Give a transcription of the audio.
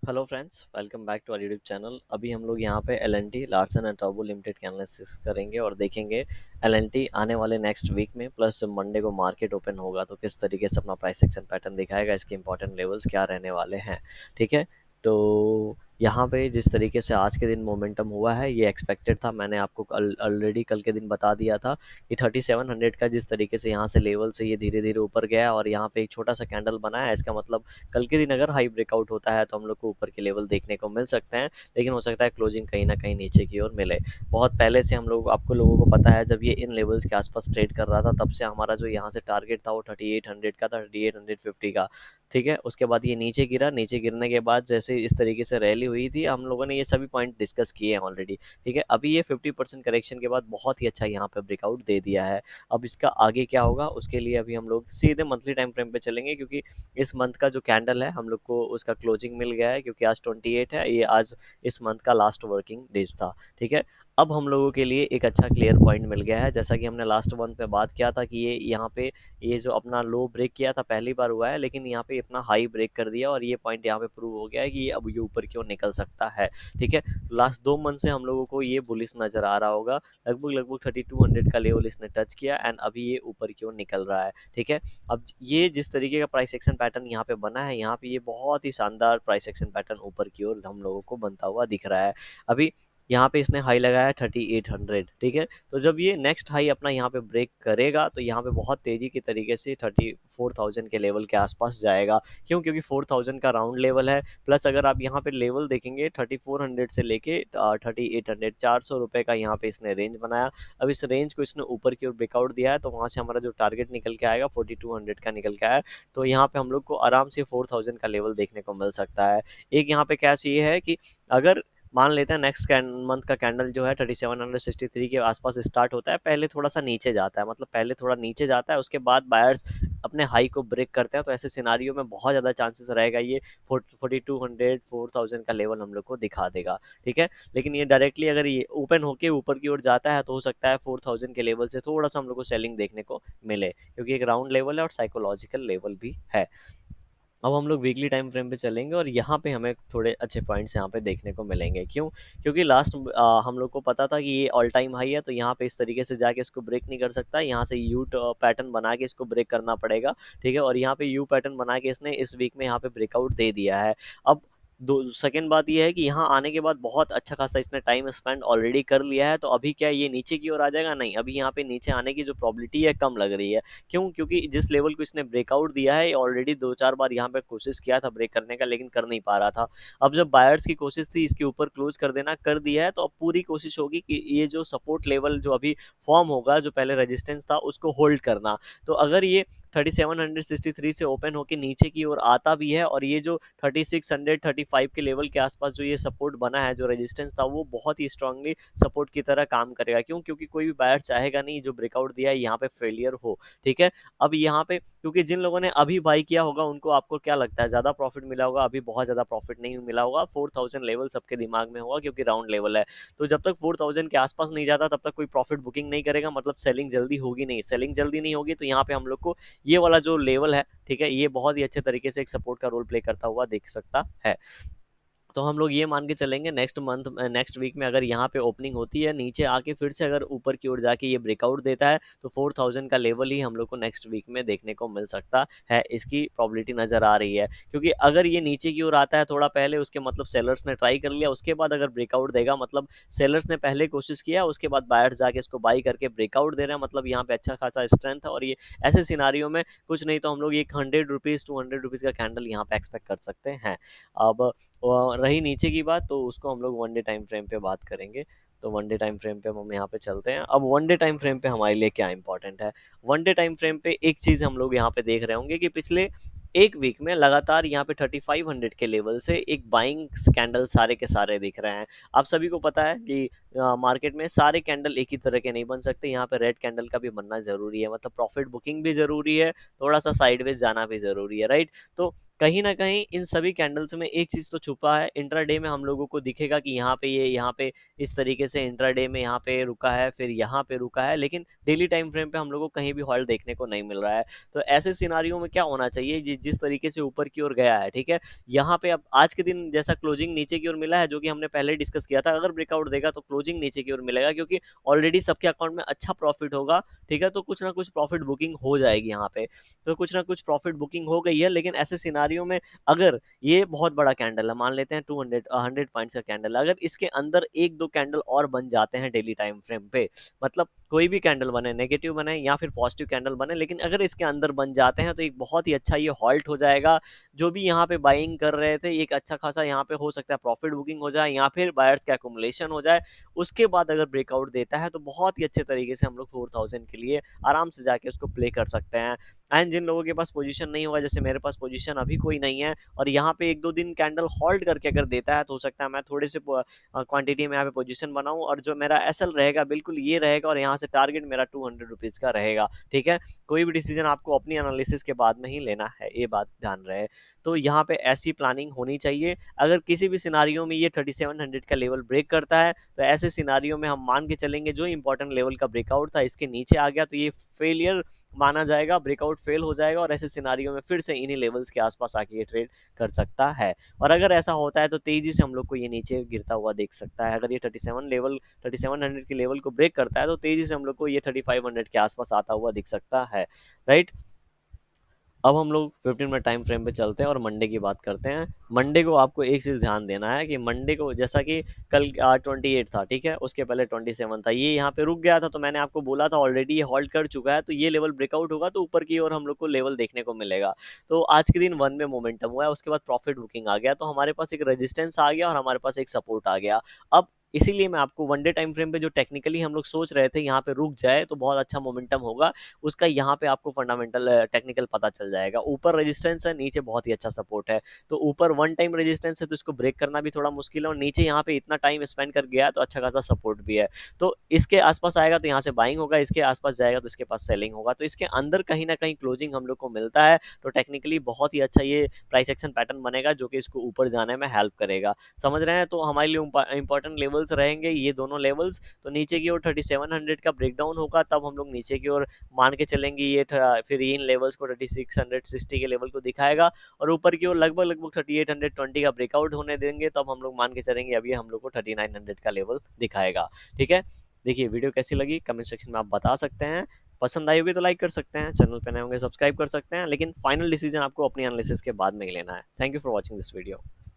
Hello friends, welcome back to our YouTube channel. अभी हम लोग यहाँ पे L N T Larsen and टर्बो लिमिटेड के एनालिसिस करेंगे और देखेंगे एल एन टी आने वाले नेक्स्ट वीक में प्लस जब मंडे को मार्केट ओपन होगा तो किस तरीके से अपना प्राइस एक्शन पैटर्न दिखाएगा, इसके इंपॉर्टेंट लेवल्स क्या रहने वाले हैं। ठीक है, तो यहाँ पे जिस तरीके से आज के दिन मोमेंटम हुआ है ये एक्सपेक्टेड था। मैंने आपको ऑलरेडी कल के दिन बता दिया था कि 3700 का जिस तरीके से यहाँ से लेवल से ये धीरे धीरे ऊपर गया और यहाँ पे एक छोटा सा कैंडल बना है, इसका मतलब कल के दिन अगर हाई ब्रेकआउट होता है तो हम लोग को ऊपर के लेवल देखने को मिल सकते हैं, लेकिन हो सकता है क्लोजिंग कहीं ना कहीं नीचे की ओर मिले। बहुत पहले से हम लोग आपको लोगों को पता है, जब ये इन लेवल्स के आसपास ट्रेड कर रहा था तब से हमारा जो यहाँ से टारगेट था वो 3800 का था, 3850 का। ठीक है, उसके बाद ये नीचे गिरा, नीचे गिरने के बाद जैसे इस तरीके से रैली हुई थी, हम लोगों ने ये सभी पॉइंट डिस्कस किए हैं ऑलरेडी। ठीक है, अभी ये 50% करेक्शन के बाद बहुत ही अच्छा यहाँ पे ब्रेकआउट दे दिया है। अब इसका आगे क्या होगा उसके लिए अभी हम लोग सीधे मंथली टाइम फ्रेम पे चलेंगे, क्योंकि इस मंथ का जो कैंडल है हम लोग को उसका क्लोजिंग मिल गया है, क्योंकि आज 28 है, ये आज इस मंथ का लास्ट वर्किंग डेज था। ठीक है, अब हम लोगों के लिए एक अच्छा क्लियर पॉइंट मिल गया है, जैसा कि हमने लास्ट वन पे बात किया था कि ये यहाँ पे ये जो अपना लो ब्रेक किया था पहली बार हुआ है, लेकिन यहाँ पे अपना हाई ब्रेक कर दिया और ये पॉइंट यहाँ पे प्रूव हो गया है कि ये अब ये ऊपर क्यों निकल सकता है। ठीक है, लास्ट 2 मंथ से हम लोगों को ये बुलिश नजर आ रहा होगा। लगभग लगभग 3200 का लेवल इसने टच किया एंड अभी ये ऊपर क्यों निकल रहा है। ठीक है, अब ये जिस तरीके का प्राइस एक्शन पैटर्न यहाँ पे बना है, यहाँ पे ये बहुत ही शानदार प्राइस एक्शन पैटर्न ऊपर की ओर हम लोगों को बनता हुआ दिख रहा है। अभी यहाँ पे इसने हाई लगाया है 3800। ठीक है, तो जब ये नेक्स्ट हाई अपना यहाँ पे ब्रेक करेगा तो यहाँ पे बहुत तेजी के तरीके से 34,000 के लेवल के आसपास जाएगा। क्यों? क्योंकि 4000 का राउंड लेवल है, प्लस अगर आप यहाँ पे लेवल देखेंगे 3400 से लेके 3800, 400 रुपये का यहाँ पे इसने रेंज बनाया। अब इस रेंज को इसने ऊपर की ओर ब्रेकआउट दिया है, तो वहाँ से हमारा जो टारगेट निकल के आएगा 4200 का निकल के आया। तो यहाँ पे हम लोग को आराम से 4000 का लेवल देखने को मिल सकता है। एक यहाँ पे कैच ये है कि अगर मान लेते हैं नेक्स्ट मंथ का कैंडल जो है 3763 के आसपास स्टार्ट होता है, पहले थोड़ा सा नीचे जाता है, मतलब पहले थोड़ा नीचे जाता है, उसके बाद बायर्स अपने हाई को ब्रेक करते हैं, तो ऐसे सिनारियो में बहुत ज़्यादा चांसेस रहेगा ये 4200 4000 का लेवल हम लोग को दिखा देगा। ठीक है, लेकिन ये डायरेक्टली अगर ये ओपन होके ऊपर की ओर जाता है तो हो सकता है 4000 के लेवल से थोड़ा सा हम लोग को सेलिंग देखने को मिले, क्योंकि एक राउंड लेवल है और साइकोलॉजिकल लेवल भी है। अब हम लोग वीकली टाइम फ्रेम पे चलेंगे और यहाँ पे हमें थोड़े अच्छे पॉइंट्स यहाँ पे देखने को मिलेंगे। क्यों? क्योंकि लास्ट हम लोग को पता था कि ये ऑल टाइम हाई है, तो यहाँ पे इस तरीके से जाके इसको ब्रेक नहीं कर सकता, यहाँ से यू पैटर्न बना के इसको ब्रेक करना पड़ेगा। ठीक है, और यहाँ पे यू पैटर्न बना के इसने इस वीक में यहाँ पे ब्रेकआउट दे दिया है। अब दो सेकेंड बात ये है कि यहाँ आने के बाद बहुत अच्छा खासा इसने टाइम स्पेंड ऑलरेडी कर लिया है, तो अभी क्या ये नीचे की ओर आ जाएगा? नहीं, अभी यहाँ पे नीचे आने की जो प्रॉबिलिटी है कम लग रही है। क्यों? क्योंकि जिस लेवल को इसने ब्रेकआउट दिया है, ऑलरेडी 2-4 बार यहाँ पे कोशिश किया था ब्रेक करने का, लेकिन कर नहीं पा रहा था। अब जब बायर्स की कोशिश थी इसके ऊपर क्लोज कर देना, कर दिया है, तो अब पूरी कोशिश होगी कि ये जो सपोर्ट लेवल जो अभी फॉर्म होगा, जो पहले रेजिस्टेंस था, उसको होल्ड करना। तो अगर ये 3763 से ओपन होकर नीचे की ओर आता भी है और ये जो 3635 के लेवल के आसपास जो ये सपोर्ट बना है, जो रेजिस्टेंस था, वो बहुत ही स्ट्रांगली सपोर्ट की तरह काम करेगा। क्यों? क्योंकि कोई भी बायर चाहेगा नहीं जो ब्रेकआउट दिया है यहाँ पे फेलियर हो। ठीक है, अब यहाँ पे क्योंकि जिन लोगों ने अभी बाई किया होगा उनको आपको क्या लगता है ज्यादा प्रॉफिट मिला होगा? अभी बहुत ज्यादा प्रॉफिट नहीं मिला होगा। 4000 लेवल सबके दिमाग में होगा, क्योंकि राउंड लेवल है। तो जब तक 4000 के आसपास नहीं जाता तब तक कोई प्रॉफिट बुकिंग नहीं करेगा, मतलब सेलिंग जल्दी होगी नहीं। सेलिंग जल्दी नहीं होगी तो यहाँ पे हम लोग को ये वाला जो लेवल है, ठीक है, ये बहुत ही अच्छे तरीके से एक सपोर्ट का रोल प्ले करता हुआ दिख सकता है। तो हम लोग ये मान के चलेंगे नेक्स्ट मंथ नेक्स्ट वीक में अगर यहाँ पे ओपनिंग होती है, नीचे आके फिर से अगर ऊपर की ओर जाके ये ब्रेकआउट देता है, तो 4000 का लेवल ही हम लोग को नेक्स्ट वीक में देखने को मिल सकता है, इसकी प्रॉबिलिटी नजर आ रही है। क्योंकि अगर ये नीचे की ओर आता है थोड़ा पहले, उसके मतलब सेलर्स ने ट्राई कर लिया, उसके बाद अगर ब्रेकआउट देगा, मतलब सेलर्स ने पहले कोशिश किया, उसके बाद बायर्स जाके इसको बाई करके ब्रेकआउट दे रहे हैं, मतलब यहाँ पे अच्छा खासा स्ट्रेंथ है। और ये ऐसे सिनारियों में कुछ नहीं तो हम लोग एक 100 रुपीज़ 200 रुपीज़ का कैंडल यहाँ पे एक्सपेक्ट कर सकते हैं। अब रही नीचे की बात, तो उसको हम लोग वन डे टाइम फ्रेम पे बात करेंगे। तो वन डे टाइम फ्रेम पे हम यहाँ पे चलते हैं। अब वन डे टाइम फ्रेम पे हमारे लिए क्या इंपॉर्टेंट है? वन डे टाइम फ्रेम पे एक चीज़ हम लोग यहाँ पे देख रहे होंगे कि पिछले एक वीक में लगातार यहाँ पे 3500 के लेवल से एक बाइंग कैंडल सारे के सारे दिख रहे हैं। आप सभी को पता है कि मार्केट में सारे कैंडल एक ही तरह के नहीं बन सकते, यहाँ पे रेड कैंडल का भी बनना जरूरी है, मतलब प्रॉफिट बुकिंग भी जरूरी है, थोड़ा सा साइडवेज जाना भी जरूरी है, राइट? तो कहीं न कहीं इन सभी कैंडल्स में एक चीज़ तो छुपा है, इंट्राडे में हम लोगों को दिखेगा कि यहाँ पे इस तरीके से इंट्राडे में यहाँ पे रुका है, फिर यहाँ पे रुका है, लेकिन डेली टाइम फ्रेम पे हम लोगों को कहीं भी हॉल्ट देखने को नहीं मिल रहा है। तो ऐसे सिनेरियो में क्या होना चाहिए, जिस तरीके से ऊपर की ओर गया है, ठीक है? यहाँ पे अब आज के दिन जैसा क्लोजिंग नीचे की ओर मिला है, जो कि हमने पहले डिस्कस किया था, अगर ब्रेकआउट देगा तो क्लोजिंग नीचे की ओर मिलेगा, क्योंकि ऑलरेडी सबके अकाउंट में अच्छा प्रॉफिट होगा, ठीक है? तो कुछ ना कुछ प्रॉफिट बुकिंग हो जाएगी यहाँ पे। तो कुछ ना कुछ प्रॉफिट बुकिंग हो गई है, लेकिन ऐसे सिनेरियो में अगर ये बहुत बड़ा कैंडल है, मान लेते हैं 100 पॉइंट्स का कैंडल, अगर इसके अंदर एक दो कैंडल और बन जाते हैं डेली टाइम फ्रेम पे, मतलब कोई भी कैंडल बने, नेगेटिव बने या फिर पॉजिटिव कैंडल बने, लेकिन अगर इसके अंदर बन जाते हैं तो एक बहुत ही अच्छा ये हॉल्ट हो जाएगा। जो भी यहाँ पे बाइंग कर रहे थे, एक अच्छा खासा यहाँ पे हो सकता है प्रॉफिट बुकिंग हो जाए या फिर बायर्स का एक्युमुलेशन हो जाए। उसके बाद अगर ब्रेकआउट देता है तो बहुत ही अच्छे तरीके से हम लोग 4000 के लिए आराम से जाके उसको प्ले कर सकते हैं। एंड जिन लोगों के पास पोजीशन नहीं होगा, जैसे मेरे पास पोजीशन अभी कोई नहीं है, और यहाँ पे एक दो दिन कैंडल होल्ड करके अगर देता है, तो हो सकता है मैं थोड़े से क्वांटिटी में यहाँ पे पोजीशन बनाऊं, और जो मेरा एसएल रहेगा बिल्कुल ये रहेगा, और यहाँ से टारगेट मेरा 200 रुपीज का रहेगा, ठीक है? कोई भी डिसीजन आपको अपनी एनालिसिस के बाद में ही लेना है, ये बात ध्यान रहे। तो यहाँ पे ऐसी प्लानिंग होनी चाहिए। अगर किसी भी सिनारियो में ये 3700 का लेवल ब्रेक करता है, तो ऐसे सिनारियो में हम मान के चलेंगे जो इंपॉर्टेंट लेवल का ब्रेकआउट था इसके नीचे आ गया तो ये फेलियर माना जाएगा, ब्रेकआउट फेल हो जाएगा, और ऐसे सिनारियो में फिर से इन्हीं लेवल्स के आसपास आके ये ट्रेड कर सकता है। और अगर ऐसा होता है तो तेजी से हम लोग को ये नीचे गिरता हुआ देख सकता है। अगर ये 3700 के लेवल को ब्रेक करता है तो तेजी से हम लोग को ये 3500 के आसपास आता हुआ दिख सकता है, राइट? अब हम लोग 15 मिनट टाइम फ्रेम पे चलते हैं और मंडे की बात करते हैं। मंडे को आपको एक चीज़ ध्यान देना है कि मंडे को जैसा कि कल 28 था, ठीक है? उसके पहले 27 था, ये यहाँ पे रुक गया था, तो मैंने आपको बोला था ऑलरेडी ये हॉल्ट कर चुका है, तो ये लेवल ब्रेकआउट होगा तो ऊपर की ओर हम लोग को लेवल देखने को मिलेगा। तो आज के दिन वन में मोमेंटम हुआ है, उसके बाद प्रॉफिट बुकिंग आ गया, तो हमारे पास एक रेजिस्टेंस आ गया और हमारे पास एक सपोर्ट आ गया। अब इसीलिए मैं आपको वन डे टाइम फ्रेम पे जो टेक्निकली हम लोग सोच रहे थे यहाँ पे रुक जाए तो बहुत अच्छा मोमेंटम होगा, उसका यहाँ पे आपको फंडामेंटल टेक्निकल पता चल जाएगा। ऊपर रेजिस्टेंस है, नीचे बहुत ही अच्छा सपोर्ट है, तो ऊपर वन टाइम रेजिस्टेंस है तो इसको ब्रेक करना भी थोड़ा मुश्किल है, और नीचे यहाँ पे इतना टाइम स्पेंड कर गया तो अच्छा खासा सपोर्ट भी है। तो इसके आसपास आएगा तो यहाँ से बाइंग होगा, इसके आसपास जाएगा तो इसके पास सेलिंग होगा, तो इसके अंदर कहीं ना कहीं क्लोजिंग हम लोग को मिलता है, तो टेक्निकली बहुत ही अच्छा ये प्राइस एक्शन पैटर्न बनेगा जो कि इसको ऊपर जाने में हेल्प करेगा। समझ रहे हैं? तो हमारे लिए इंपॉर्टेंट लेवल्स रहेंगे ये दोनों लेवल्स। तो नीचे की ओर 3700 का ब्रेकडाउन होगा, तब हम लोग नीचे की ओर मान के चलेंगे ये फिर इन लेवल्स को 3660 के लेवल को दिखाएगा, और ऊपर की ओर लगभग लगभग 3820 का ब्रेकआउट होने देंगे, तब हम लोग मान के चलेंगे अब ये हम लोग को 3900 का लेवल दिखाएगा, ठीक है? देखिए वीडियो कैसी लगी कमेंट सेक्शन में आप बता सकते हैं। पसंद आई होगी तो लाइक कर सकते हैं, चैनल पे नए होंगे सब्सक्राइब कर सकते हैं, लेकिन फाइनल डिसीजन आपको अपनी एनालिसिस के बाद में ही लेना है। Thank you for watching this video.